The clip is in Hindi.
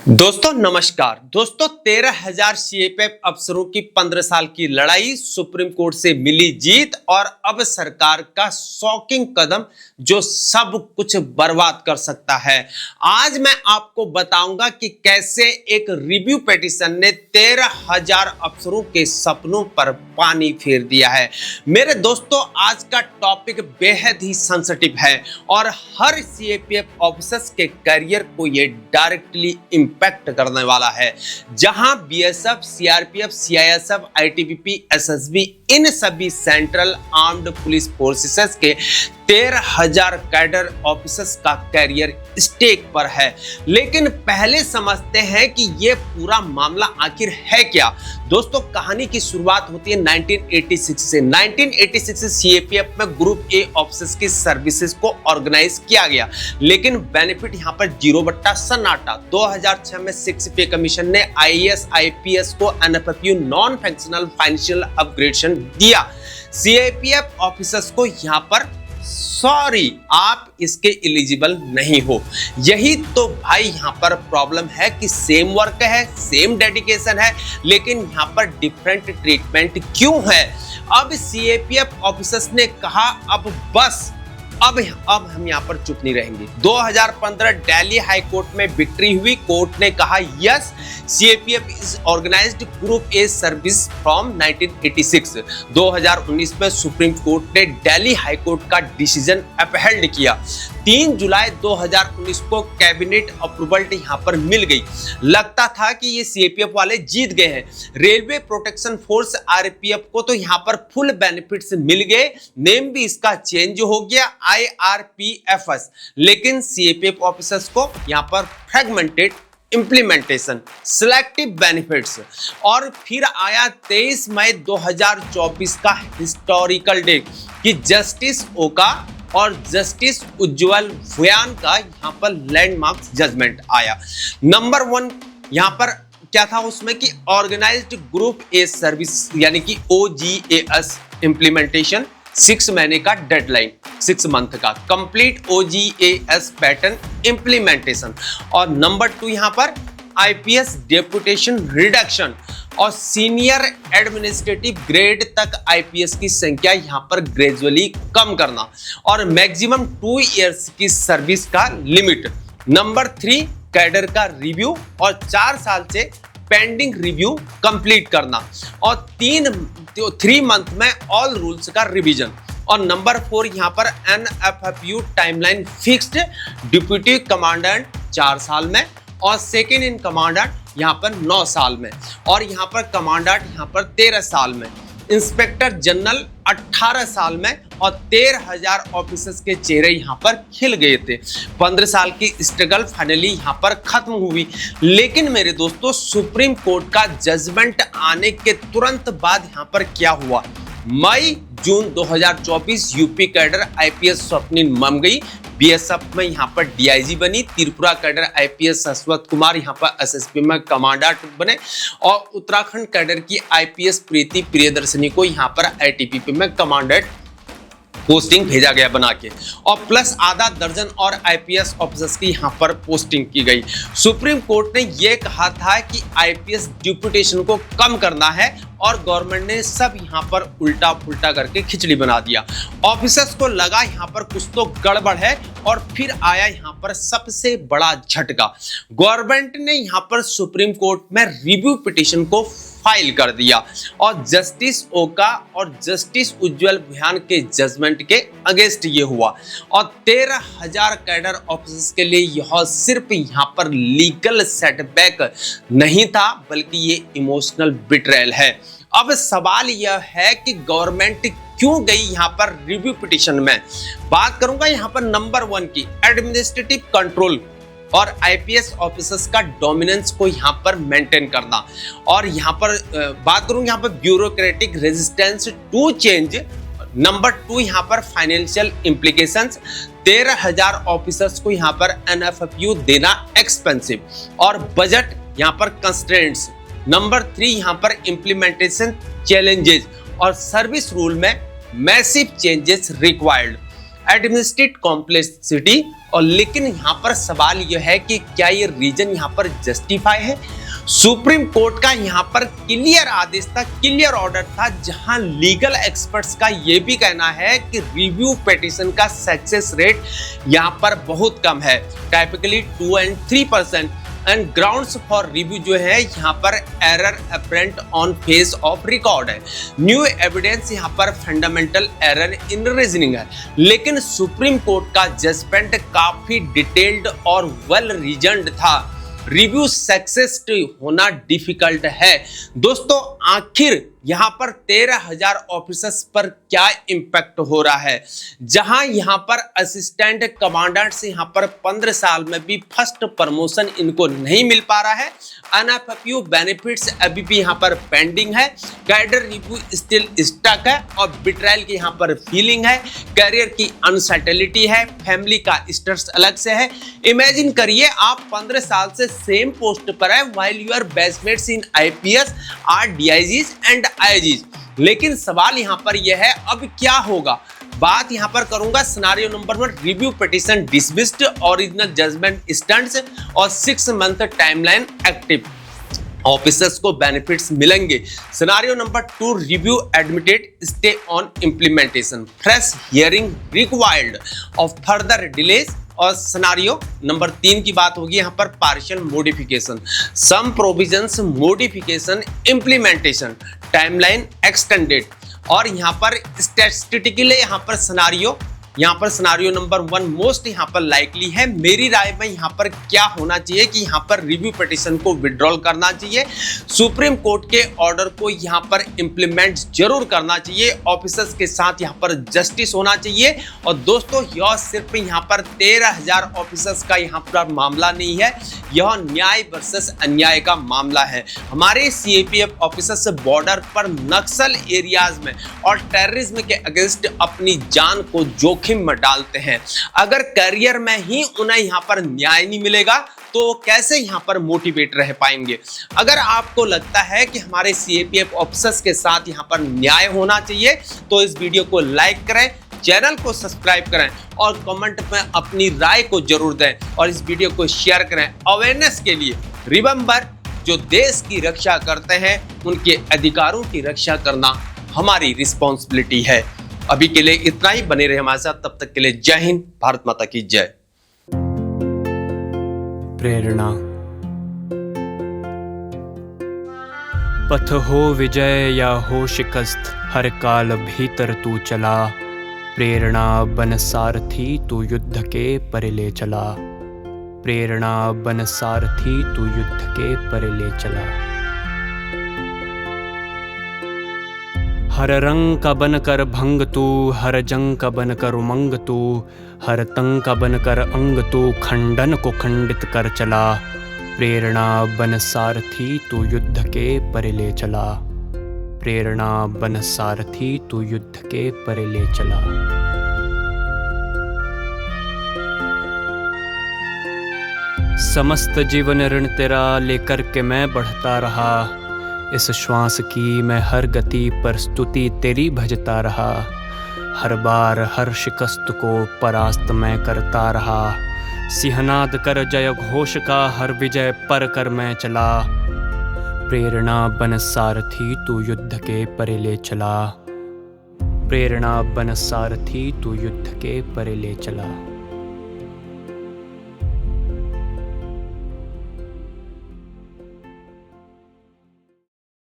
दोस्तों नमस्कार। दोस्तों 13,000 सीएपीएफ अफसरों की 15 साल की लड़ाई, सुप्रीम कोर्ट से मिली जीत और अब सरकार का शॉकिंग कदम जो सब कुछ बर्बाद कर सकता है। आज मैं आपको बताऊंगा कि कैसे एक रिव्यू पिटीशन ने 13,000 अफसरों के सपनों पर पानी फेर दिया है। मेरे दोस्तों आज का टॉपिक बेहद ही सेंसिटिव है और हर सीएपीएफ ऑफिसर्स के करियर को ये डायरेक्टली इम्पैक्ट करने वाला है। जहां BSF, CRPF, CISF, ITBP, SSB इन सभी सेंट्रल आर्म्ड पुलिस फोर्सेस के 13,000 कैडर ऑफिसर्स का करियर स्टेक पर है। लेकिन पहले समझते हैं कि यह पूरा मामला आखिर है क्या। दोस्तों कहानी की शुरुआत होती है 1986 से। 1986 से सीएपीएफ में ग्रुप ए ऑफिसर्स की सर्विसेज को ऑर्गेनाइज किया गया, लेकिन बेनिफिट यहां पर 0 सन्नाटा। 2006 में 6 पे कमीशन ने आईएएस आईपीएस को एनएफएफयू नॉन फंक्शनल फाइनेंशियल अपग्रेडेशन दिया। सीएपीएफ ऑफिसर्स को यहां पर सॉरी आप इसके एलिजिबल नहीं हो। यही तो भाई यहां पर प्रॉब्लम है कि सेम वर्क है, सेम डेडिकेशन है, लेकिन यहां पर डिफरेंट ट्रीटमेंट क्यों है। अब सीएपीएफ ऑफिसर्स ने कहा अब बस अब हम यहाँ पर चुप नहीं रहेंगे। 2015 दिल्ली हाई कोर्ट में विक्ट्री हुई। कोर्ट ने कहा yes CAPF is organized group A service from 1986। 2019 में सुप्रीम कोर्ट ने दिल्ली हाई कोर्ट का डिसीजन अपहेल्ड किया। 3 जुलाई 2019 को कैबिनेट अप्रूवल यहाँ पर मिल गई। लगता था कि ये सीएपीएफ वाले जीत गए हैं। रेलवे प्रोटेक्शन फोर्स आरपीएफ को तो यहाँ पर फुल बेनिफिट्स मिल गए, नेम भी इसका चेंज हो गया आईआरपीएफएस, लेकिन सीएपीएफ ऑफिसर्स को यहाँ पर फ्रेगमेंटेड इंप्लीमेंटेशन, सिलेक्टिव बेनिफिट्स। और फिर आया 23 मई 2024 का हिस्टोरिकल डे कि जस्टिस ओका और जस्टिस उज्जवल भुयान का यहां पर लैंडमार्क जजमेंट आया। नंबर 1 यहां पर क्या था उसमें कि ऑर्गेनाइज्ड ग्रुप ए सर्विस यानी कि ओजीएएस इंप्लीमेंटेशन 6 महीने का डेडलाइन, 6 मंथ का कंप्लीट ओजीएएस पैटर्न इंप्लीमेंटेशन। और नंबर 2 यहां पर आईपीएस डेपुटेशन रिडक्शन और सीनियर एडमिनिस्ट्रेटिव ग्रेड तक आईपीएस की संख्या यहां पर ग्रेजुअली कम करना और मैक्सिमम 2 इयर्स की सर्विस का लिमिट। नंबर 3 कैडर का रिव्यू और 4 साल से पेंडिंग रिव्यू कंप्लीट करना और 3 मंथ में ऑल रूल्स का रिवीजन। और नंबर 4 यहां पर एनएफएफयू टाइमलाइन फिक्स्ड, डिप्यूटी कमांडेंट 4 साल में और सेकेंड इन कमांडेंट यहां पर 9 साल में और यहां पर कमांडेंट यहां पर 13 साल में, इंस्पेक्टर जनरल 18 साल में और 13,000 ऑफिसर्स के चेहरे यहां पर खिल गए थे। 15 साल की स्ट्रगल फाइनली यहां पर खत्म हुई। लेकिन मेरे दोस्तों सुप्रीम कोर्ट का जजमेंट आने के तुरंत बाद यहां पर क्या हुआ, मई जून 2024 यूपी कैडर आईपीएस स्वप्निल मम गई। बीएसएफ में यहां पर डीआईजी बनी। त्रिपुरा कैडर आईपीएस शाश्वत कुमार यहां पर एसएसपी में कमांडेंट बने और उत्तराखंड कैडर की आईपीएस प्रीति प्रियदर्शनी को यहां पर आईटीबीपी में कमांडेंट पोस्टिंग भेजा गया बना के और प्लस आधा दर्जन और आईपीएस ऑफिसर्स की यहां पर पोस्टिंग की गई। सुप्रीम कोर्ट ने यह कहा था कि आईपीएस डिप्यूटेशन को कम करना है और गवर्नमेंट ने सब यहां पर उल्टा पुल्टा करके खिचड़ी बना दिया। ऑफिसर्स को लगा यहां पर कुछ तो गड़बड़ है और फिर आया यहां पर सबसे बड़ा झटका। गवर्नमेंट ने यहां पर सुप्रीम कोर्ट में रिव्यू पिटीशन को फाइल कर दिया और जस्टिस ओका और जस्टिस उज्जवल भुयान के जजमेंट के अगेंस्ट ये हुआ और 13,000 कैडर ऑफिसर्स के लिए यह सिर्फ यहां पर लीगल सेटबैक नहीं था बल्कि ये इमोशनल बिट्रेयल है। अब सवाल यह है कि गवर्नमेंट क्यों गई यहां पर रिव्यू पिटीशन में। बात करूंगा यहां पर नंबर 1 की एडमिनिस्ट्रेटिव कंट्रोल और आईपीएस ऑफिसर्स का डोमिनेंस को यहां पर मेंटेन करना और यहां पर बात करूं यहां पर bureaucratic resistance to change. Number 2 यहां पर फाइनेंशियल इंप्लीकेशंस, 13,000 ऑफिसर्स को यहां पर एनएफएफयू देना एक्सपेंसिव और बजट यहां पर कंस्ट्रेंट्स। नंबर 3 यहां पर इंप्लीमेंटेशन चैलेंजेस और सर्विस रूल में massive changes required, administrative complexity और लेकिन यहाँ पर सवाल यह है कि क्या ये रीजन यहाँ पर जस्टिफाई है। सुप्रीम कोर्ट का यहाँ पर क्लियर आदेश था, क्लियर ऑर्डर था, जहां लीगल एक्सपर्ट्स का ये भी कहना है कि रिव्यू पिटीशन का सक्सेस रेट यहाँ पर बहुत कम है, typically 2 and 3%, and grounds for review जो है यहाँ पर error apparent on face of record है, न्यू एविडेंस यहाँ पर फंडामेंटल एरर इन रीजनिंग है। लेकिन सुप्रीम कोर्ट का जजमेंट काफी डिटेल्ड और वेल रीजन्ड था, रिव्यू सक्सेस होना डिफिकल्ट है। दोस्तों आखिर यहाँ पर 13,000 ऑफिसर्स पर क्या इंपैक्ट हो रहा है, जहां यहाँ पर असिस्टेंट कमांडेंट से यहाँ पर 15 साल में भी फर्स्ट प्रमोशन इनको नहीं मिल पा रहा है, अनएफपीयू बेनिफिट्स अभी भी यहाँ पर पेंडिंग है, कैडर रिव्यू स्टिल स्टक है और बिट्रायल की यहाँ पर फीलिंग है, करियर की अनसर्टेनिटी है, फैमिली का स्टेटस अलग से है। इमेजिन करिए आप 15 साल से सेम पोस्ट पर है while your batchmates in IPS are DIGs and IGs. लेकिन सवाल यहाँ पर यह है अब क्या होगा। बात यहाँ पर करूंगा scenario number 1, review petition dismissed, original judgement stands और 6 मंथ टाइमलाइन एक्टिव, ऑफिसर्स को बेनिफिट्स मिलेंगे। Scenario number 2, review admitted, stay on implementation, fresh hearing required of further delays. और सिनेरियो नंबर 3 की बात होगी यहाँ पर partial modification, some provisions modification, implementation, timeline extended. और यहाँ पर स्टैटिस्टिकली यहाँ पर सिनेरियो नंबर 1 मोस्ट यहाँ पर लाइकली है। मेरी राय में यहाँ पर क्या होना चाहिए कि यहाँ पर रिव्यू पिटीशन को विड्रॉल करना चाहिए, सुप्रीम कोर्ट के ऑर्डर को यहाँ पर इंप्लीमेंट जरूर करना चाहिए, ऑफिसर्स के साथ यहाँ पर जस्टिस होना चाहिए। और दोस्तों यह सिर्फ यहाँ पर 13,000 ऑफिसर्स का यहाँ पर मामला नहीं है, यह न्याय वर्सेस अन्याय का मामला है। हमारे सीएपीएफ ऑफिसर्स बॉर्डर पर नक्सल एरियाज में और टेररिज्म के अगेंस्ट अपनी जान को जोखिम में डालते हैं। अगर करियर में ही उन्हें यहाँ पर न्याय नहीं मिलेगा तो कैसे यहाँ पर मोटिवेट रह पाएंगे। अगर आपको लगता है कि हमारे सीएपीएफ ऑफिसर्स के साथ यहाँ पर न्याय होना चाहिए तो इस वीडियो को लाइक करें, चैनल को सब्सक्राइब करें और कमेंट में अपनी राय को जरूर दें और इस वीडियो को शेयर करें अवेयरनेस के लिए। रिमेंबर, जो देश की रक्षा करते हैं उनके अधिकारों की रक्षा करना हमारी रिस्पॉन्सिबिलिटी है। अभी के लिए इतना ही, बने रहे हमारे साथ, तब तक के लिए जय हिंद, भारत माता की जय। प्रेरणा। पथ हो विजय या हो शिकस्त, हर काल भीतर तू चला, प्रेरणा बन सारथी तू युद्ध के परे ले चला, प्रेरणा बन सारथी तू युद्ध के परे ले चला। हर रंग का बनकर भंग तू, हर जंग का बनकर उमंग तू, हर तंग का बनकर अंग तू, खंडन को खंडित कर चला, प्रेरणा बन सारथी तू युद्ध के परे ले चला, प्रेरणा बन सारथी तू युद्ध के परे ले चला। समस्त जीवन ऋण तेरा लेकर के मैं बढ़ता रहा, इस श्वास की मैं हर गति पर स्तुति तेरी भजता रहा, हर बार हर शिकस्त को परास्त मैं करता रहा, सिंहनाद कर जय घोष का हर विजय पर कर मैं चला, प्रेरणा बन सारथी तू युद्ध के परे ले चला, प्रेरणा बन सारथी तू युद्ध के परे ले चला।